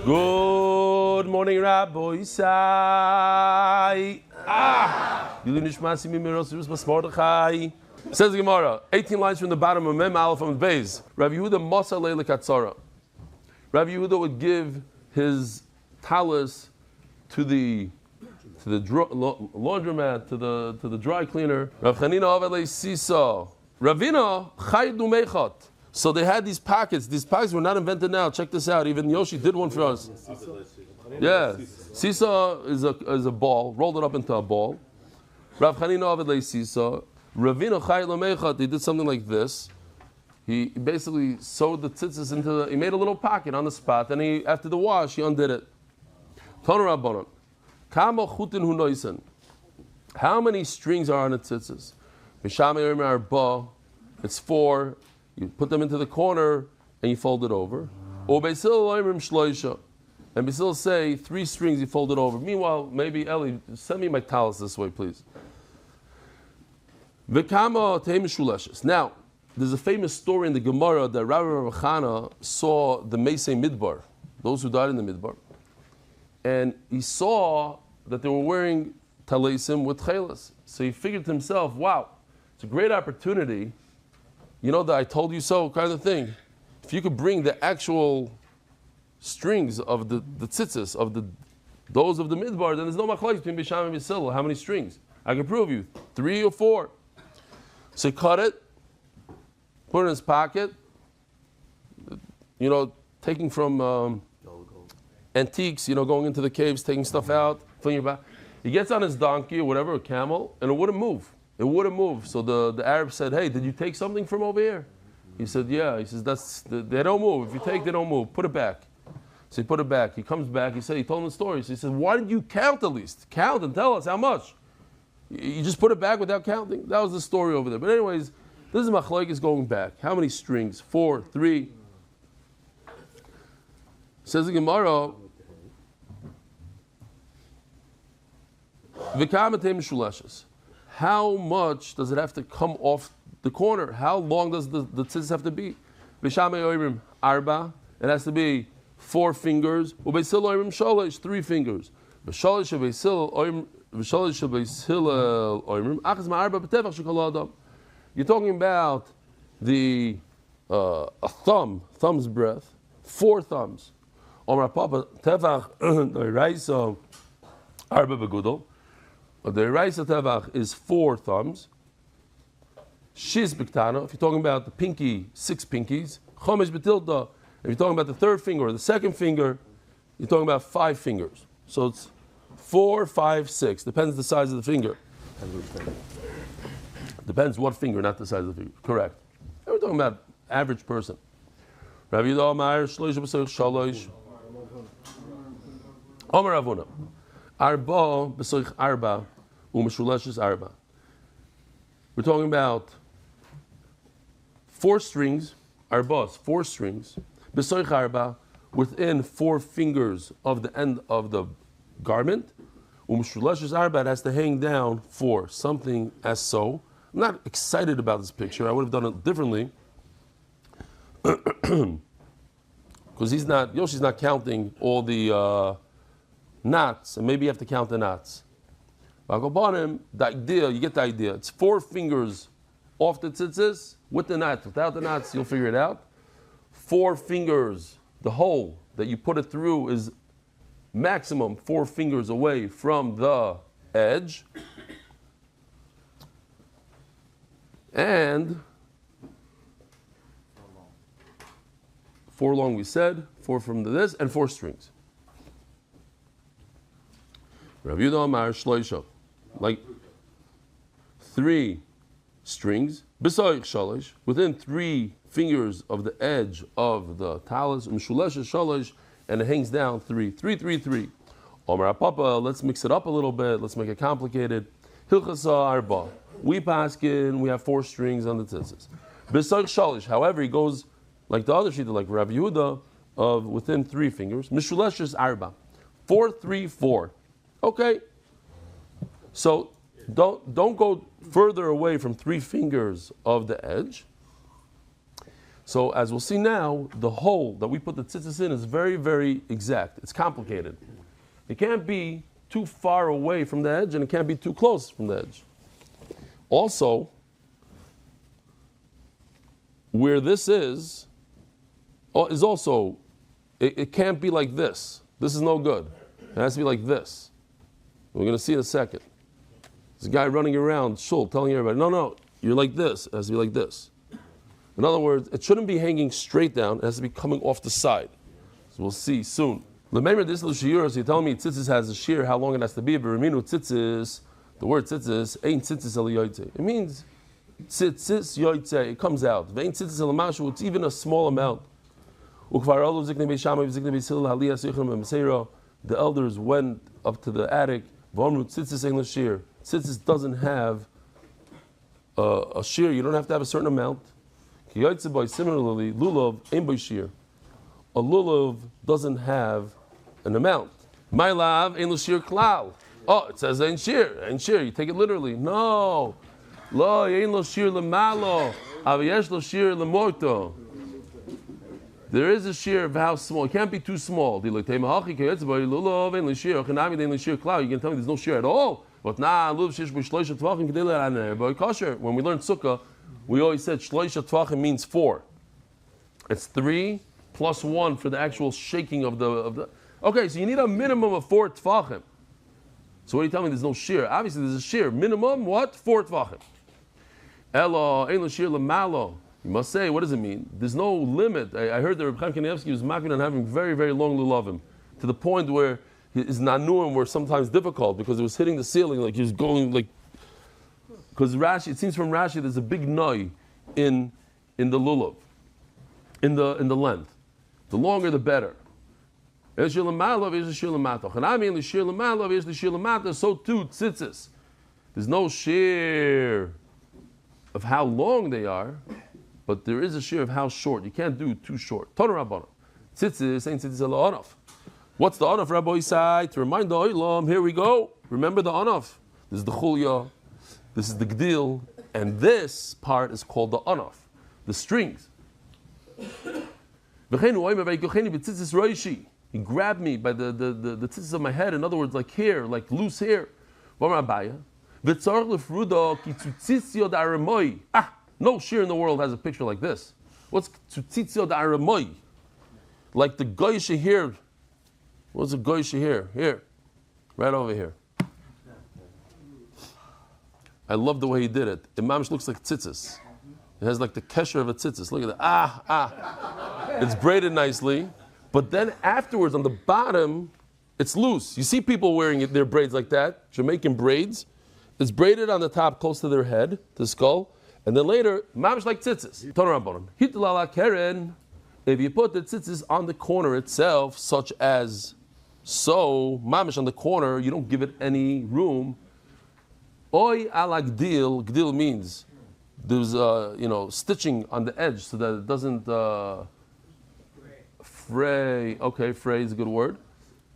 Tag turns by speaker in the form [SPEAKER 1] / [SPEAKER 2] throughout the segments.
[SPEAKER 1] Good morning, Rabbi Isai. Says the Gemara, 18 lines from the bottom of Mem Aleph on Beis. Rav Yehuda Masa Leila Chazarah. Rav Yehuda would give his talis to the laundromat, to the dry cleaner. Rav Chanina Avalei Sisa. Ravina Chaydu Mechot. So they had these pockets. These pockets were not invented now. Check this out. Even Yoshi did one for us. Yeah, Sisa is a ball. Rolled it up into a ball. Rav Chanina Avalei Sisa. Ravina Chaydu Mechot. He did something like this. He basically sewed the tzitzis into he made a little pocket on the spot, and after the wash, he undid it. Tonu Rabbanon. Kama chutin hu noisen. How many strings are on the tzitzis? Mishamei Omer Arba. It's 4. You put them into the corner and you fold it over. Or Beisil Oimrim Shloisha. And Beisil say 3 strings you fold it over. Meanwhile, maybe Eli, send me my talis this way, please. V'kama teim shuleshes. Now, there's a famous story in the Gemara that Rabbi Rav Chana saw the Meisei Midbar, those who died in the Midbar, and he saw that they were wearing talisim with chelas. So he figured to himself, wow, it's a great opportunity, you know, the I told you so kind of thing. If you could bring the actual strings of the tzitzis, of those of the Midbar, then there's no machlokes between Bisham and Bisil. How many strings? I can prove you, 3 or 4. So he cut it, put it in his pocket, you know, taking from antiques, you know, going into the caves, taking stuff out, filling your back. He gets on his donkey or whatever, a camel, and it wouldn't move. It wouldn't move. So the Arab said, hey, did you take something from over here? He said, yeah. He says, they don't move. If you take, they don't move. Put it back. So he put it back. He comes back. He told him the story. So he said, why didn't you count at least? Count and tell us how much. You just put it back without counting? That was the story over there. But anyways, this is machlokes going back. How many strings? 4, 3. Says the Gemara, V'kamatei mishuleshes. How much does it have to come off the corner? How long does the tzitzis have to be? V'shamei oimrim arba. It has to be 4 fingers. U'beisil oimrim sholosh, 3 fingers. V'sholosh u'beisil oimrim achaz ma'arba b'tevach shekol adam. You're talking about a thumb's breadth, 4 thumbs. Omar Papa tevach doiraisa arba begudel. The doiraisa tevach is 4 thumbs. Shiz b'ktana. If you're talking about the pinky, 6 pinkies. Chomesh b'tilda. If you're talking about the 3rd finger or the 2nd finger, you're talking about 5 fingers. So it's 4, 5, 6. Depends the size of the finger. Depends what finger, not the size of the finger. Correct. And we're talking about average person. Rav Yehuda Amar Shlosh b'soich Shalosh. Omer Avuna. Arba b'soich Arba u'meshuleshes Arba. We're talking about 4 strings, Arbas, 4 strings, b'soich Arba, within 4 fingers of the end of the garment. U'meshuleshes Arba, it has to hang down 4, something as so. I'm not excited about this picture. I would have done it differently. Because Yoshi's not counting all the knots, and maybe you have to count the knots. But the idea, you get the idea. It's 4 fingers off the tzitzis, with the knots. Without the knots, you'll figure it out. 4 fingers, the hole that you put it through is maximum 4 fingers away from the edge. And 4 long we said, 4 from this, and 4 strings. Rav Yehuda Amar Shloisha, like 3 strings, b'soich shalosh, within 3 fingers of the edge of the talis, mishuleshes shalosh, and it hangs down 3. 3, 3, 3. Omar Papa, let's mix it up a little bit, let's make it complicated. Hilchasa arba. We paskin, we have 4 strings on the tzitzis. B'soich shalish, however, he goes like the other shita, like Rav Yehuda, of within 3 fingers. Mishuleshes arba. 4, 3, 4. Okay. So don't go further away from 3 fingers of the edge. So as we'll see now, the hole that we put the tzitzis in is very, very exact. It's complicated. It can't be too far away from the edge, and it can't be too close from the edge. Also, where this is also, it can't be like this. This is no good. It has to be like this. We're going to see in a second. There's a guy running around, shul, telling everybody, no, you're like this. It has to be like this. In other words, it shouldn't be hanging straight down. It has to be coming off the side. So we'll see soon. Remember this little shiur, so you're telling me tzitzis has a shear, how long it has to be. But reminu tzitzis, the word tzitzis, ain't tzitzis el yoytze. It means tzitzis yoytze, it comes out. Vein tzitzis el mashu, it's even a small amount. The elders went up to the attic. Tzitzis doesn't have a shear. You don't have to have a certain amount. Similarly, lulav ain't by shear. A lulav doesn't have an amount. My lav ain't shear klal. Oh, it says ain't shear. Ain't shear. You take it literally. No. Lo ain't shear lemalo. Aviyesh lo shear lemorto. There is a shear of how small. It can't be too small. You can tell me there's no shear at all. But when we learn sukkah, we always said shloisha tvachim means 4. It's 3 plus 1 for the actual shaking of the. Okay, so you need a minimum of 4 tvachim. So what are you telling me? There's no shear. Obviously, there's a shear. Minimum what? 4 tvachim. Elo ein lo shear lemalo. You must say, what does it mean? There's no limit. I heard that Reb Chaim Kanievsky was making on having very, very long lulavim, to the point where his nanuim were sometimes difficult because it was hitting the ceiling, like he was going like. Because Rashi, it seems from Rashi, there's a big noi in the lulav, in the length. The longer, the better. So too tzitzis. There's no shear of how long they are. But there is a shear of how short. You can't do too short. Tonu Rabbanan. Tzitzis ain't tzitzis ela anaf. What's the anaf, Rabbi Yisai? To remind the oilam, here we go. Remember the anaf. This is the chulya. This is the gdil. And this part is called the anaf. The strings. He grabbed me by the tzitzis of my head. In other words, like hair, like loose hair. No shear in the world has a picture like this. What's tzitzio da'aramoy? Like the goyish here. What's the goyish here? Here. Right over here. I love the way he did it. Imam looks like tzitzis. It has like the kesher of a tzitzis. Look at that. It's braided nicely. But then afterwards on the bottom, it's loose. You see people wearing their braids like that. Jamaican braids. It's braided on the top close to their head, to the skull. And then later, mamish like tzitzis. If you put the tzitzis on the corner itself, such as so, mamish on the corner, you don't give it any room. Oy ala gdil. Gdil means there's stitching on the edge so that it doesn't fray. Okay, fray is a good word.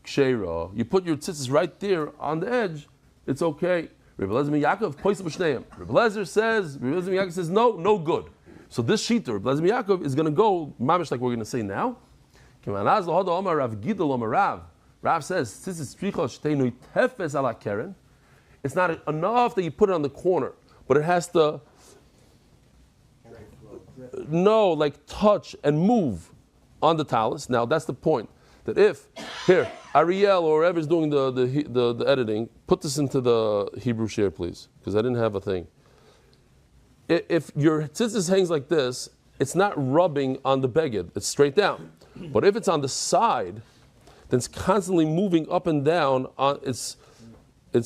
[SPEAKER 1] Ksheira. You put your tzitzis right there on the edge, it's okay. Rebbe Lezer Yaakov poisem b'shneim. Rebbe Lezer says no good. So this shita, Rebbe Lezer Yaakov, is going to go mamish like we're going to say now. Rav says it's not enough that you put it on the corner, but it has to touch and move on the talus. Now that's the point. That if here Ariel or whoever's doing the editing, put this into the Hebrew share, please, because I didn't have a thing. If your tzitzis hangs like this, it's not rubbing on the beged; it's straight down. But if it's on the side, then it's constantly moving up and down. It's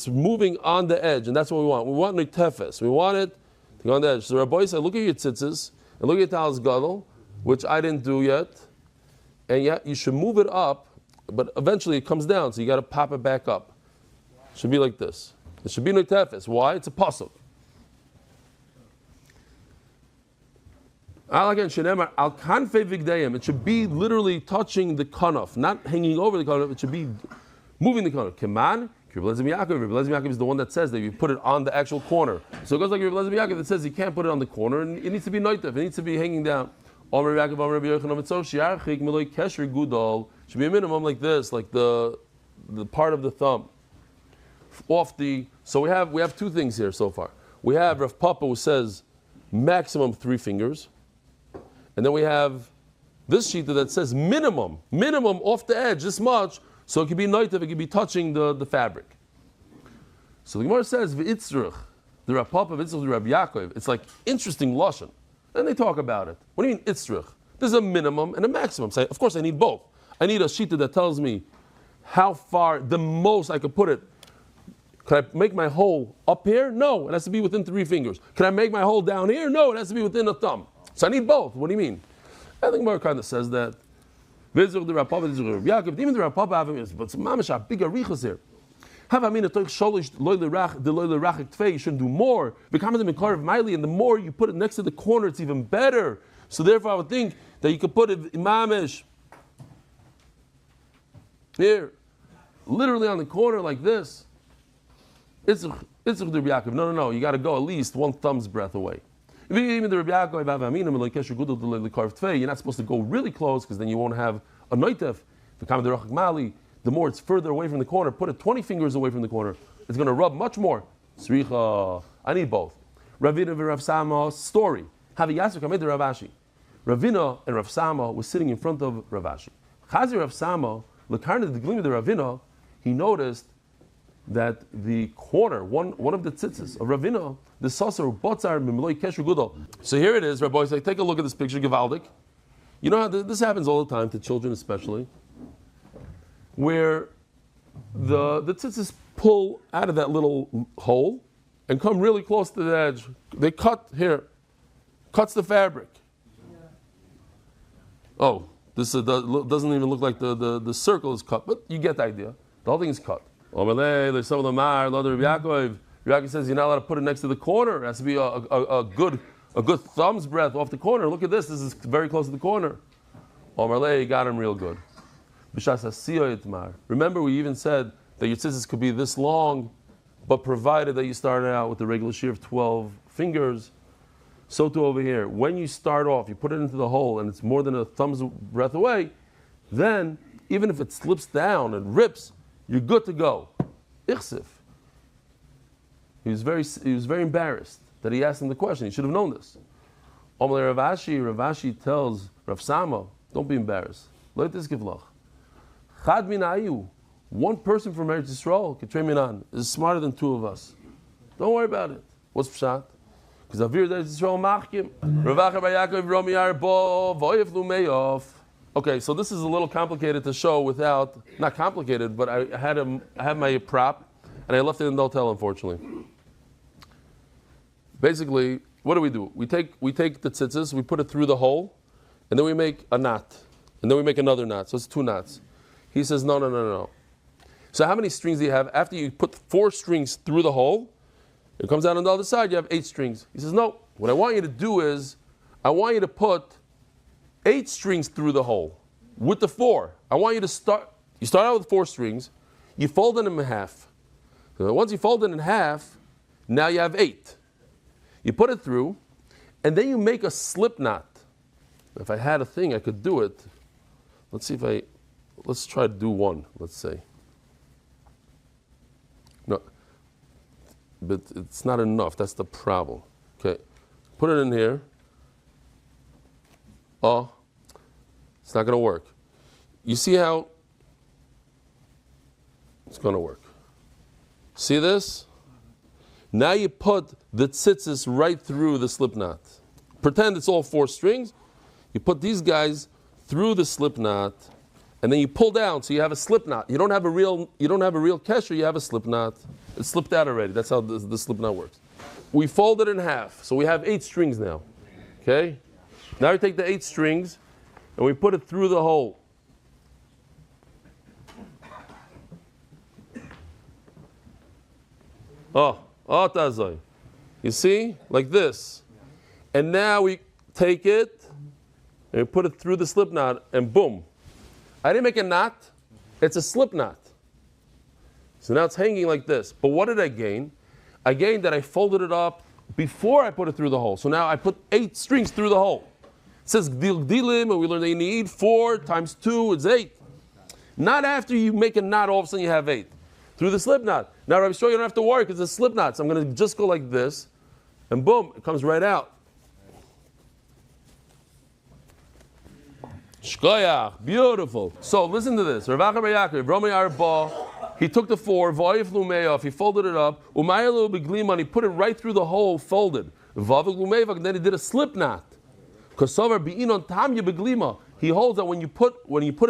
[SPEAKER 1] moving on the edge, and that's what we want. We want nitefes. We want it to go on the edge. So Rabbi said, look at your tzitzis and look at your talis gadol, which I didn't do yet. And yet you should move it up, but eventually it comes down, so you got to pop it back up. It should be like this. It should be nitefes. Why? It's a pasuk. It should be literally touching the kanaf, not hanging over the kanaf. It should be moving the kanaf. Keman, Rebbe Lezer Yaakov is the one that says that you put it on the actual corner. So it goes like Rebbe Lezer Yaakov that says you can't put it on the corner, and it needs to be noitef. It needs to be hanging down. Should be a minimum like this, like the part of the thumb. So we have two things here so far. We have Rav Papa who says maximum 3 fingers, and then we have this sheet that says minimum off the edge, this much, so it could be noitiv, it could be touching the fabric. So the Gemara says v'itzruch, the Rav Papa, v'itzruch, the Rav Yaakov. It's like interesting lashon, and they talk about it. What do you mean itzruch? There's a minimum and a maximum. So of course I need both. I need a sheet that tells me how far, the most I could put it. Can I make my hole up here? No, it has to be within 3 fingers. Can I make my hole down here? No, it has to be within a thumb. So I need both. What do you mean? I think Gemara kind of says that. Even the Rav Papa, but mamish a big arichos here. You shouldn't do more. And the more you put it next to the corner, it's even better. So therefore I would think that you could put it mamish here, literally on the corner like this. No, you got to go at least 1 thumb's breadth away. You're not supposed to go really close because then you won't have a noitef. The more it's further away from the corner, put it 20 fingers away from the corner. It's going to rub much more. I need both. Ravina and Rav Sama story. Ravina and Rav Sama was sitting in front of Rav Ashi. Chazarah Rav Sama, the glim of the Ravina, he noticed that the corner, one of the tzitzis of Ravina, the sasar botzar mimloi kesher gudol. So here it is, Rabbi. Say, take a look at this picture, Givaldik. You know how this happens all the time to children, especially, where the tzitzis pull out of that little hole and come really close to the edge. They cut here, cuts the fabric. Oh, this doesn't even look like the circle is cut, but you get the idea. The whole thing is cut. There's some of the Mar, Rabbi Yaakov. Rabbi Yaakov says you're not allowed to put it next to the corner. It has to be a good thumb's breadth off the corner. Look at this. This is very close to the corner. Omarle, got him real good. Remember, we even said that your tzitzis could be this long, but provided that you started out with the regular shear of 12 fingers. So too over here. When you start off, you put it into the hole, and it's more than a thumb's breadth away, then even if it slips down and rips, you're good to go. Ichsif. He was very embarrassed that he asked him the question. He should have known this. Rav Ashi tells Rav Sama, don't be embarrassed. Let this give lach. Chad minayu. One person from Eretz Yisrael, Ketrei Minan, is smarter than 2 of us. Don't worry about it. What's pshat? Because Avir Eretz Yisrael machkim. Ravacha bar Yaakov Romi Arbo Voyev Lumeyof. Okay, so this is a little complicated to show without, not complicated, but I had my prop, and I left it in the hotel, unfortunately. Basically, what do? We take the tzitzis, we put it through the hole, and then we make a knot, and then we make another knot, so it's 2 knots. He says, no. So how many strings do you have? After you put 4 strings through the hole, it comes out on the other side, you have 8 strings. He says, no, what I want you to do is, I want you to put 8 strings through the hole with the 4. I want you to start out with 4 strings, you fold them in half. So once you fold it in half, now you have 8. You put it through, and then you make a slip knot. If I had a thing, I could do it. Let's try to do one, let's say. No, but it's not enough, that's the problem. Okay, put it in here. Oh, it's not going to work. You see how it's going to work? See this? Now you put the tzitzis right through the slip knot. Pretend it's all 4 strings. You put these guys through the slip knot, and then you pull down, so you have a slip knot. You don't have a real kesher, you have a slip knot. It slipped out already. That's how the slip knot works. We fold it in half, so we have 8 strings now. Okay? Now we take the 8 strings, and we put it through the hole. Tazoi. You see? Like this. And now we take it, and we put it through the slip knot, and boom. I didn't make a knot. It's a slip knot. So now it's hanging like this. But what did I gain? I gained that I folded it up before I put it through the hole. So now I put 8 strings through the hole. says Gdil Gdilim, and we learn that you need 4 times 2, it's 8. Not after you make a knot, all of a sudden you have 8. Through the slip knot. Now, Rabbi Shmuel, you don't have to worry because it's a slip knot. So I'm going to just go like this, and boom, it comes right out. Shkoyach, beautiful. So listen to this. Rav Acha bar Yaakov, Romi Arba, he took the 4, Vayif Lumeof, he folded it up, Umayalu Begliman, he put it right through the hole, folded. Vavik Lumevak, and then he did a slip knot. Kosover Bi'inon Tamya Beglima. He holds that when you put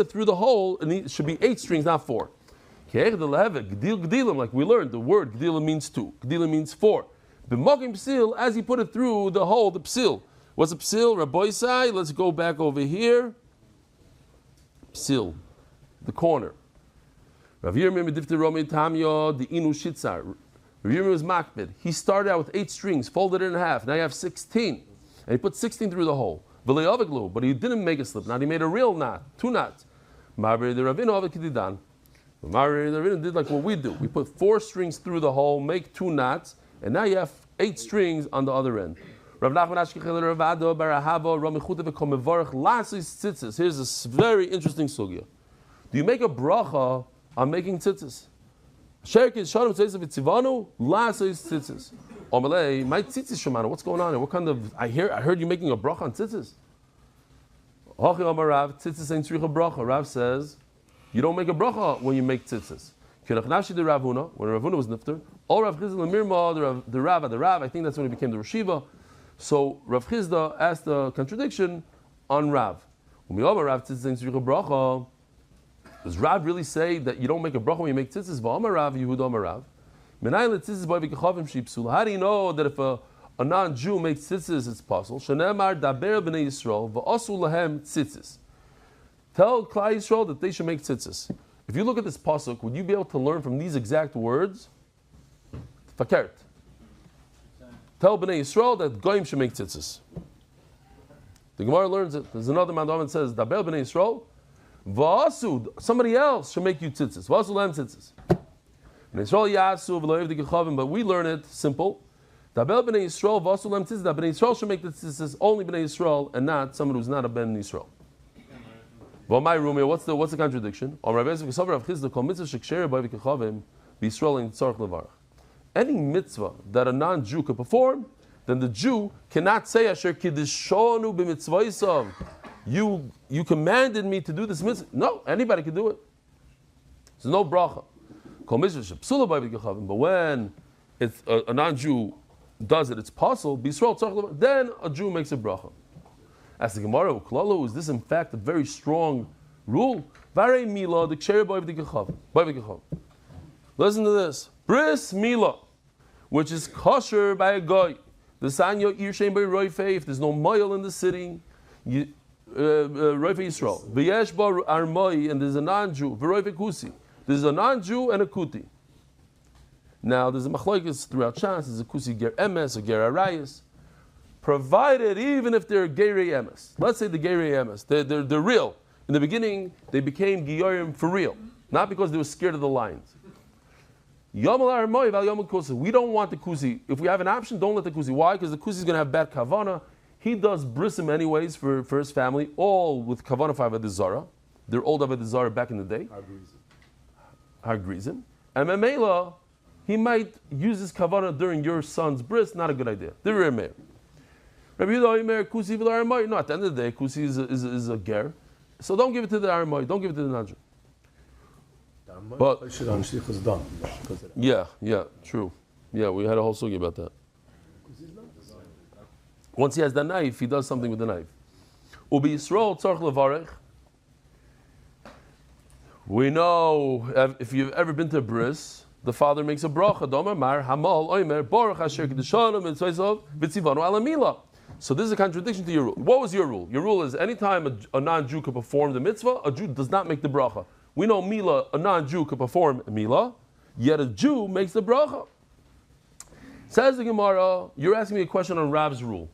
[SPEAKER 1] it through the hole, it should be 8 strings, not 4. Like we learned, the word Gdilim means 2. Gdilim means 4. B'mokim Psil, as he put it through the hole, the Psil. What's a Psil? Rabbi Isai, let's go back over here. Psil, the corner. Rav Yirmiyah Medifte Romi Tamya, the Inu Shitzar. Rav Yirmiyah was makbid. He started out with 8 strings, folded it in half. Now you have 16. And he put 16 through the hole. But he didn't make a slip knot. He made a real knot, 2 knots. Ma'abri the Ravina Avakadidan. Ma'abri the Ravina did like what we do. We put 4 strings through the hole, make 2 knots, and now you have 8 strings on the other end. Rav Nachman Ashkechel Ravado Barahava Ramichuta V'Komevarach Lasis Tzitzis. Here's a very interesting sugya. Do you make a bracha on making tzitzis? Sherkin Shalom Tzitzis V'Tzivanu Lasis Tzitzis. Omelei, my tzitzis shemana. What's going on here? What kind of? I heard you making a bracha on tzitzis. Hachi Amar Rav, tzitzis ain't tzricha bracha. Rav says you don't make a bracha when you make tzitzis. When Ravuna was nifter, all Rav Chizda Lemirma, the Rav. I think that's when he became the Rashiva. So Rav Chizda asked a contradiction on Rav. Rav tzitzis ain't tzricha bracha. Does Rav really say that you don't make a bracha when you make tzitzis? V'Amar Rav, Yehuda Amar Rav. How do you know that if a non-Jew makes tzitzis, it's possible? Shenemar daber b'nei Yisrael v'asu lahem tzitzis. Tell Klal Yisrael that they should make tzitzis. If you look at this pasuk, would you be able to learn from these exact words? Fakert. Tell b'nei Yisrael that goyim should make tzitzis. The Gemara learns it. There's another mandam that says daber b'nei Yisrael v'asu. Somebody else should make you tzitzis. V'asu lahem tzitzis. But we learn it simple. Bnei Yisrael should make the tzitzis only Bnei Yisrael and not someone who's not a Ben Yisrael. Well, my room here, what's the contradiction? Any mitzvah that a non-Jew could perform, then the Jew cannot say Asher Kiddishonu b'mitzvaysav. You commanded me to do this mitzvah. No, anybody can do it. There's no bracha. But when it's a non-Jew does it, it's possible. Then a Jew makes a bracha. As the Gemara, is this in fact a very strong rule? Listen to this. Bris Mila, which is kosher by a guy. The sanyo irshem by roife. If there's no moil in the city, roife Yisrael. V'yesh bar armai, and there's a non-Jew. V'roife kusi. There's a non-Jew and a kuti. Now, there's a machlokes throughout Shas. There's a kusi ger emes, a ger arayis. Provided, even if they're gerei emes. Let's say the gerei emes. They're real. In the beginning, they became giyorim for real. Not because they were scared of the lions. We don't want the kusi. If we have an option, don't let the kusi. Why? Because the kusi is going to have bad kavana. He does brisim anyways for his family, all with kavana for Avodah Zarah. They're old Avodah Zarah back in the day. Hargrizim. And Memela, he might use his kavanah during your son's bris. Not a good idea. The rear mayor. Rabbi Yehuda Omer kusi v'la aramai. No, at the end of the day, kusi is a ger. So don't give it to the aramai. Don't give it to the non-Jew. But yeah, true. Yeah, we had a whole sugi about that. Once he has the knife, he does something with the knife. Ubi Yisrael tzarich levarech. We know if you've ever been to a bris, the father makes a bracha. Domer mar hamal oimer baruch asher kedushanim mitzvaysav v'tzivanu alamila. So this is a contradiction to your rule. What was your rule? Your rule is anytime a non-Jew could perform the mitzvah, a Jew does not make the bracha. We know Mila, a non-Jew could perform Mila, yet a Jew makes the bracha. Says the Gemara, you're asking me a question on Rav's rule.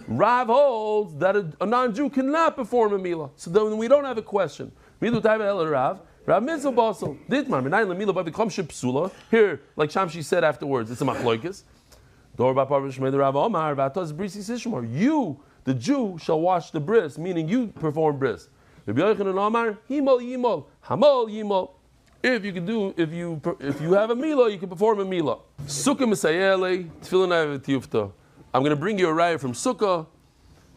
[SPEAKER 1] Rav holds that a non-Jew cannot perform a Mila. So then we don't have a question. Rav Mitzvah Basel. Here, like Shamshi said afterwards, it's a machloikis. You the Jew shall wash the bris, meaning you perform bris. Rabbi Yochanan Amar, himol yimol, hamol yimol. If you have a milah, you can perform a milah. Sukkah misayele, tefillin ayavitiyufta. I'm going to bring you a raya from Sukkah,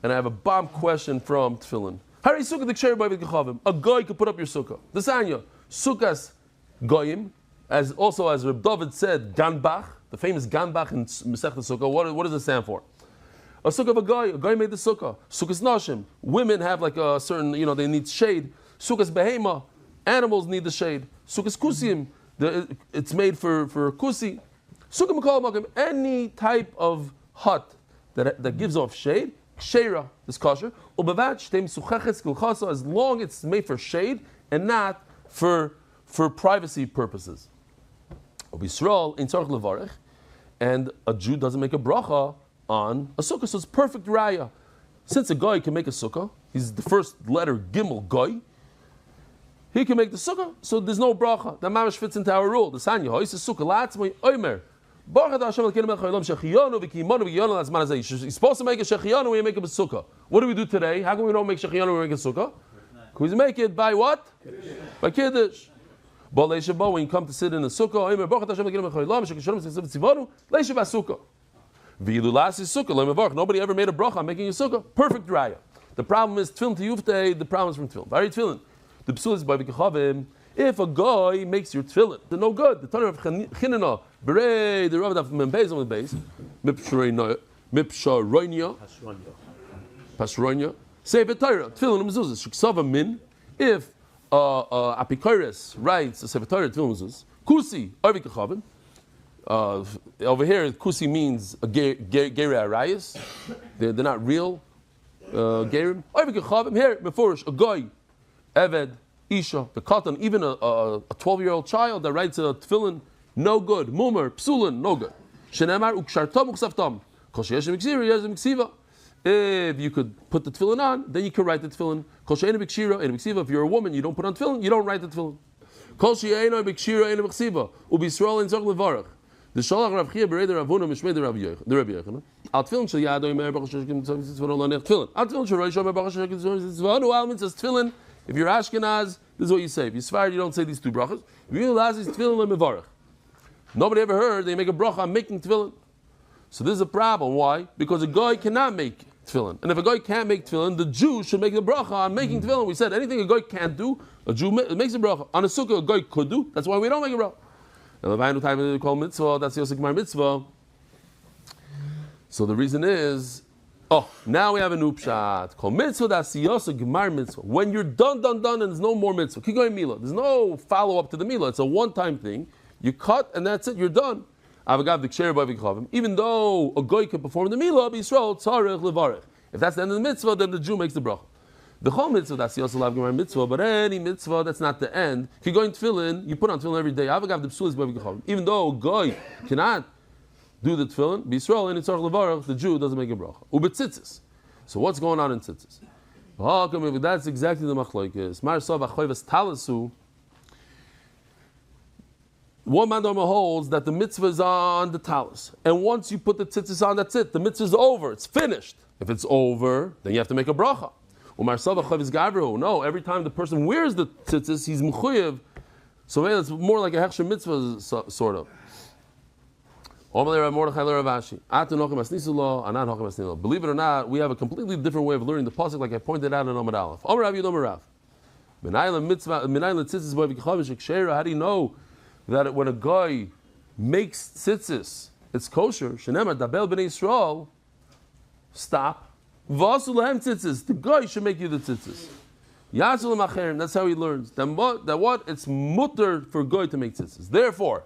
[SPEAKER 1] and I have a bomb question from tefillin. Hari Sukkah the by v'kachavim. A guy could put up your Sukkah. The Sanya, Sukkah's goyim, as Reb David said, Ganbach, the famous Ganbach in Masechta Sukkah. What does it stand for? A Sukkah of a guy made the Sukkah. Sukkah's nashim. Women have like a certain, they need shade. Sukkah's behema. Animals need the shade. Sukkah's kusim. It's made for kusi. Sukkah makal makim. Any type of hut that gives off shade, kshera is kosher. Ubevat shtem sucheches kilchasa, as long as it's made for shade and not for privacy purposes. Ubisrael in tzarich levarich, and a Jew doesn't make a bracha on a sukkah, so it's perfect raya. Since a guy can make a sukkah, he's the first letter gimel guy. He can make the sukkah, so there's no bracha. That mamash fits into our rule. The sanya hois is sukkah latzmei oimer. You're supposed to make a shechiyanu when you make a sukkah. What do we do today? How come we don't make shechiyanu when we make a sukkah? Because we make it by what? By kiddush. When you come to sit in the sukkah, nobody ever made a bracha making a sukkah. Perfect raya. The problem is tefillin tiyuftei. The problem is from tefillin. Very tefillin. The psul is by v'kachavim. If a guy makes your tefillin, they're no good. The Tanna of Chinana, Berei, the Rav Daf Membez on the base, Mipsharoinya, Pasroinya, say Torah, tefillin mezuzah, Shiksava min. If Apikoris writes a Sefer Torah tefillin mezuzah, Kusi, Arvi Kachavim. Over here, Kusi means a Gerei Arayis. They're not real Gerim. Arvi Kachavim, here, Meforish, a guy, Eved, Isha, the katan, even a 12-year-old child that writes a tefillin, no good. Mumer, psulin, no good. Shenemar ukshartam uksaftam. Kol sheyesh miksiva, yesh miksiva. If you could put the tefillin on, then you can write the tefillin. Kol sheyesh miksiva, ein miksiva. If you're a woman, you don't put on tefillin, you don't write the tefillin. Kol sheyesh miksiva, ein miksiva. Ubisrael in zog levarach. The shalach Rav Chia berei the Ravuna mishmei the Rabbi Yochanan. Al tefillin shel yado imer b'chol shekim tzvonu lo nech tefillin. Al tefillin shel roisho imer b'chol shekim tzvonu al mitzvah tefillin. If you're Ashkenaz, this is what you say. If you're Sfarad, you don't say these two brachas. If you're Lazi, tefillin lemevarach. Nobody ever heard they make a bracha on making tefillin. So this is a problem. Why? Because a guy cannot make tefillin. And if a guy can't make tefillin, the Jew should make the bracha on making tefillin. We said anything a guy can't do, a Jew makes a bracha. On a sukkah, a guy could do. That's why we don't make a bracha. And the Levainu time they call mitzvah, that's the Yosef Gemara mitzvah. So the reason is, now we have a new pshat. Called mitzvah, that's the Yosef Gemara mitzvah. When you're done, and there's no more mitzvah. Keep going milah. There's no follow-up to the milah. It's a one-time thing. You cut, and that's it. You're done. Even though a goy can perform the milah, Yisrael tzarech levarech. If that's the end of the mitzvah, then the Jew makes the bracha. The whole mitzvah, that's the Yosef Gemara mitzvah, but any mitzvah, that's not the end. If you go in tefillin, you put on tefillin every day. Even though a goy cannot do the tefillin, Yisrael in tzarech levarech, the Jew doesn't make a bracha. Ubetzitzis. So what's going on in tzitzis? That's exactly the machlokes. Mar sav achoivas talasu. One man holds that the mitzvah is on the talis, and once you put the tzitzis on, that's it. The mitzvah is over. It's finished. If it's over, then you have to make a bracha. No, every time the person wears the tzitzis, he's mechuyev. So maybe it's more like a hechsher mitzvah sort of. Believe it or not, we have a completely different way of learning the pasuk, like I pointed out in Amud Aleph. How do you know that when a guy makes tzitzis, it's kosher? Shenemar dabel b'nei Yisrael. Stop. V'asul tzitzis. The guy should make you the tzitzis. Yasul l'macherim. That's how he learns. That what? It's mutter for a guy to make tzitzis. Therefore,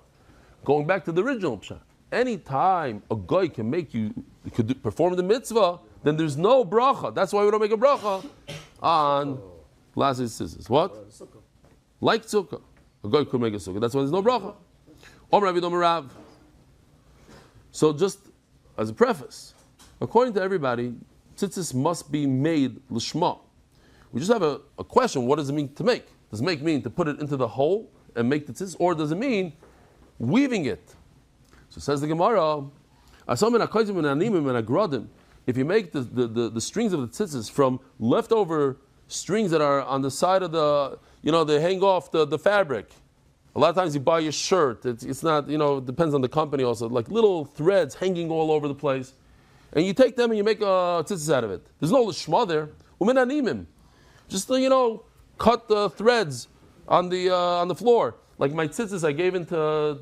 [SPEAKER 1] going back to the original pshat, any time a guy can make you could perform the mitzvah, then there's no bracha. That's why we don't make a bracha on last tzitzis. What? Like sukkah. A guy could make a sukkah. That's why there's no bracha. So just as a preface, according to everybody, tzitzis must be made lishma. We just have a question. What does it mean to make? Does make mean to put it into the hole and make the tzitzis, or does it mean weaving it? So says the Gemara, if you make the strings of the tzitzis from leftover strings that are on the side of the, they hang off the fabric. A lot of times you buy your shirt, it's not, it depends on the company also, like little threads hanging all over the place. And you take them and you make a tzitzis out of it. There's no lishma there. Umin animim. Just, cut the threads on the floor. Like my tzitzis I gave into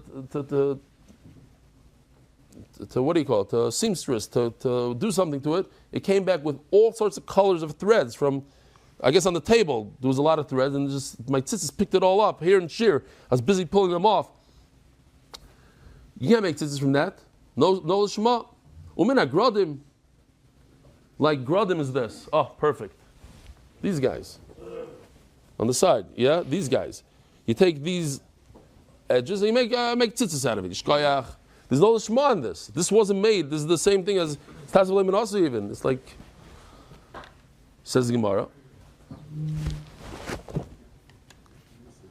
[SPEAKER 1] to what do you call it? To seamstress, to do something to it. It came back with all sorts of colors of threads from, I guess on the table, there was a lot of threads, and just my tzitzis picked it all up, here and sheer. I was busy pulling them off. You can't make tzitzis from that. No lishma. Umina gradim. Like gradim is this. Oh, perfect. These guys. On the side, yeah? These guys. You take these edges and you make tzitzis out of it. Shkoyach. There's no lishma in this. This wasn't made. This is the same thing as Tazvah Menachos even. It's like, says the Gemara.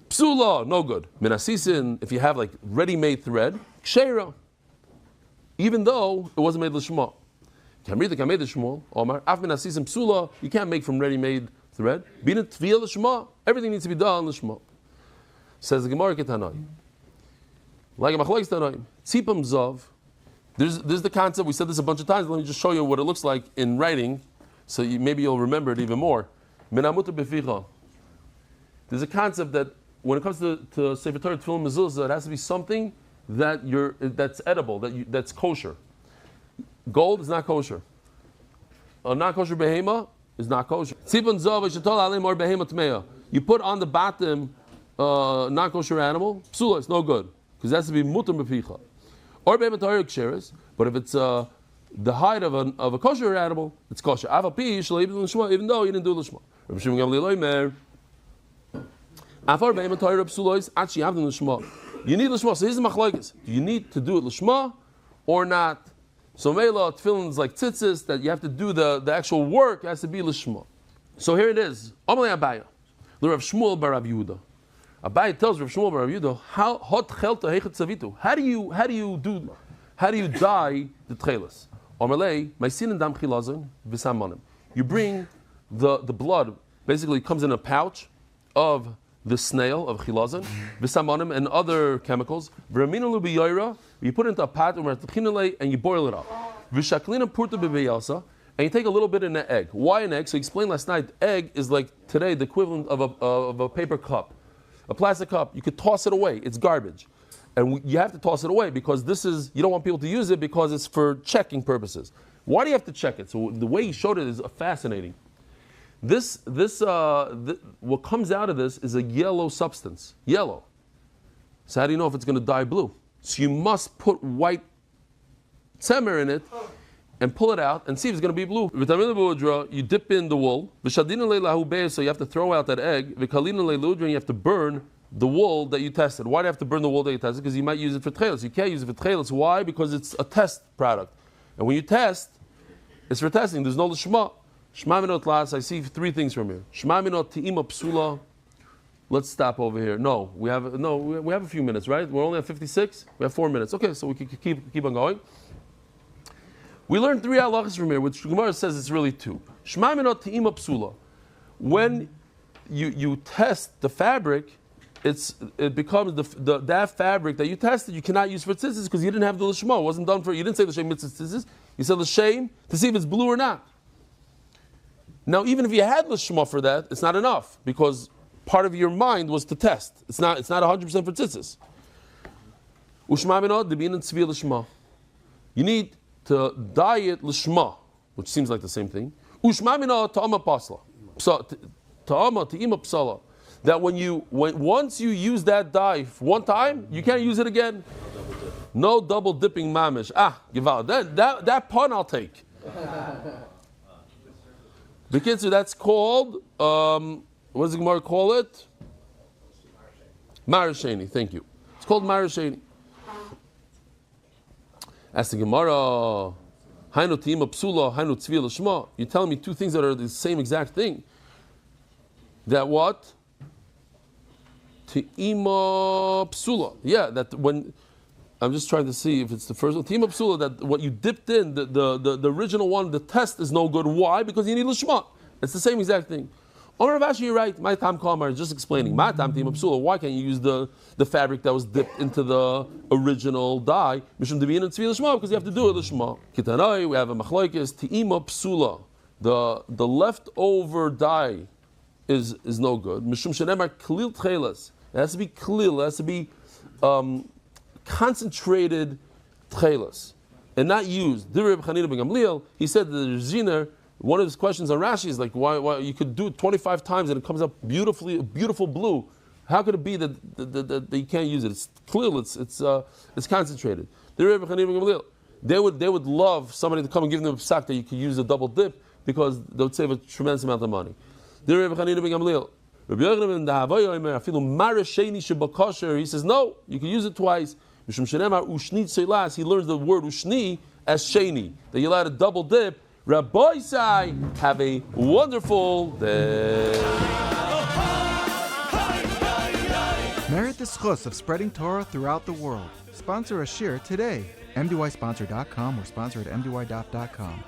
[SPEAKER 1] Psula, no good. Menasisin, if you have like ready-made thread, ksheira. Even though it wasn't made lishma. Kamrita kamei lishma. Omar, af menasisin psula, you can't make from ready-made thread. Bina tviyah lishma. Everything needs to be done lishma. Says the Gemara Ketanai. Like a machlokes Tanaim. Tzipam zav. There's the concept, we said this a bunch of times, let me just show you what it looks like in writing, so maybe you'll remember it even more. Menamuta beficha. There's a concept that when it comes to Sefer Torah, Tefillin, Mezuzah, it has to be something that's edible, that's kosher. Gold is not kosher. A not kosher behema is not kosher. Tzipam zav v'shetol alei mor behema tmeya. You put on the bottom not kosher animal, psula, it's no good. Because it has to be mutar beficha. Or behema tahira ksheres, but if it's the hide of a kosher animal, it's kosher. Aval pi shleib l'shma, even though you didn't do l'shma. Rabbi Shimon Gamliel Omer, afar behema tahira psulois, actually have them l'shma. You need l'shma. So here's the machlokes. Do you need to do it l'shma or not? So meila tefillins like tzitzis that you have to do the actual work has to be l'shma. So here it is. Amalei Abaya, l'Rav Shmuel bar Rav Yehuda. Abai tells Rav Shmuel bar Rav Yehuda, how do you dye the tchelas? Amalei, my sin and dam chilazon v'samanim. You bring the blood, basically comes in a pouch of the snail of chilazon v'samanim and other chemicals. V'raminu b'yoyra, you put it into a pot and you boil it up. V'shaklina purta b'beyasa. And you take a little bit in an egg. Why an egg? So I explained last night, egg is like today the equivalent of a paper cup. A plastic cup, you could toss it away. It's garbage. And you have to toss it away because you don't want people to use it because it's for checking purposes. Why do you have to check it? So the way he showed it is fascinating. What comes out of this is a yellow substance. Yellow. So how do you know if it's going to dye blue? So you must put white tzemer in it and pull it out and see if it's going to be blue. You dip in the wool. So you have to throw out that egg. And you have to burn the wool that you tested. Why do you have to burn the wool that you tested? Because you might use it for tchelos. You can't use it for tchelos. Why? Because it's a test product. And when you test, it's for testing. There's no l'shma. Shma minot las. I see three things from here. Shma minot te'ima psula. Let's stop over here. No, we have a few minutes, right? We're only at 56. We have 4 minutes. Okay, so we can keep on going. We learned 3 halachas from here, which Gemara says it's really 2. Shma minot te'ima psula. When you test the fabric, it becomes that fabric that you tested you cannot use for tzitzis because you didn't have the lishma. It wasn't done for you didn't say l'shem mitzvah tzitzis. You said l'shem to see if it's blue or not. Now, even if you had lishma for that, it's not enough because part of your mind was to test. It's not 100% for tzitzis. Ushma minot debin tzvi lishma. You need to dye it lishma, which seems like the same thing. Ushma minot ta'ama pasla. Ta'ama te'ima psala. That once you use that dye one time, you can't use it again. No double dipping mamish. Give out. That pun I'll take. So that's called, what does the Gemara call it? Marasheni. Thank you. It's called Marasheni. Ask the Gemara, Hainu tima psula, hainu tzvi l'shma. You're telling me 2 things that are the same exact thing. That what? Te'ima psula. Yeah, that when I'm just trying to see if it's the first one. Tima Psula, that what you dipped in, the original one, the test is no good. Why? Because you need Lishma. It's the same exact thing. On Rav Ashi, you're right. My Tam Kalmar is just explaining. My Tam Tima Psula, why can't you use the fabric that was dipped into the original dye? Mishum Devin and Tzvi Lishma, because you have to do it Lishma. Kitanai, we have a Machlaikis, Tima Psula. The leftover dye is no good. Mishum Shenemar Klil Tchelas. It has to be klil, it has to be concentrated tchelas, and not used. He said that the Ziner, one of his questions on Rashi is like, why you could do it 25 times and it comes up beautifully, beautiful blue. How could it be that you can't use it? It's klil, it's concentrated. They would love somebody to come and give them a psak that you could use a double dip, because they would save a tremendous amount of money. He says, no, you can use it twice. He learns the word ushni as sheni, that you're allowed to double dip. Rabbi Sai, have a wonderful day.
[SPEAKER 2] Merit the schus of spreading Torah throughout the world. Sponsor a shir today. MDYsponsor.com or sponsor at MDY.com.